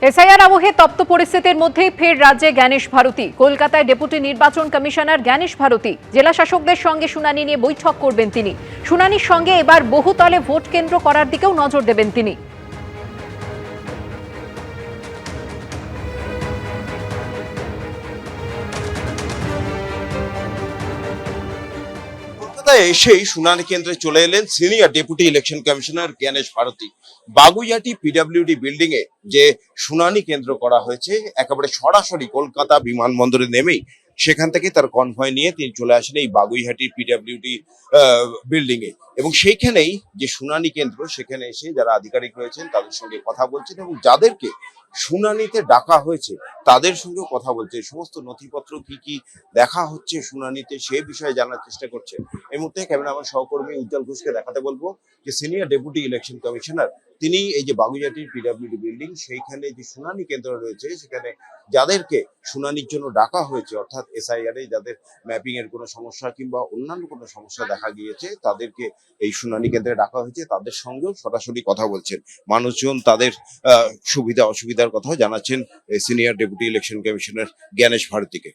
SIR আবহে তপ্ত পরিস্থিতির মধ্যেই ফের রাজ্যে জ্ঞানেশ ভারতী। কলকাতায় ডেপুটি নির্বাচন কমিশনার জ্ঞানেশ ভারতী জেলা শাসকদের সঙ্গে শুনানি নিয়ে বৈঠক করবেন তিনি। শুনানির সঙ্গে এবার বহুতলে ভোট কেন্দ্র করার দিকেও নজর দেবেন তিনি। কলকাতায় এসেই শুনানি কেন্দ্রে চলে এলেন senior deputy election commissioner Gyanesh Bharati. Baguiati PWD building এ যে শুনানি কেন্দ্র করা হয়েছে, একেবারে সরাসরি কলকাতা বিমানবন্দরে নেমেই সেখান থেকে তার কনভয় নিয়ে তিনি চলে আসেন এই বাগুইহাটি পিডব্লিউডি বিল্ডিং এ, এবং সেইখানেই যে শুনানি কেন্দ্র সেখানে এসে যারা আধিকারিক রয়েছেন তাদের সঙ্গে কথা বলছেন এবং যাদেরকে শুনানিতে ডাকা হয়েছে তাদের সঙ্গেও কথা বলছে। সমস্ত নথিপত্র কি কি দেখা হচ্ছে শুনানিতে সে বিষয়ে জানার চেষ্টা করছে। এই মুহূর্তে ক্যামেরাম্যান সহকর্মী উজ্জ্বল ঘোষকে দেখাতে বলবো যে সিনিয়র ডেপুটি ইলেকশন কমিশনার তিনি এই যে বাগুইহাটির পিডব্লিউডি বিল্ডিং সেইখানে যে শুনানি কেন্দ্র রয়েছে সেখানে যাদেরকে শুনানির জন্য ডাকা হয়েছে, অর্থাৎ এসআইআর এ যাদের ম্যাপিং এর কোনো সমস্যা কিংবা অন্যান্য কোনো সমস্যা দেখা গিয়েছে তাদেরকে এই শুনানি কেন্দ্রে ডাকা হয়েছে, তাদের সঙ্গেও সরাসরি কথা বলছেন। মানুষজন তাদের সুবিধা অসুবিধার কথাও জানাচ্ছেন senior deputy election commissioner Gyanesh ভারতীকে।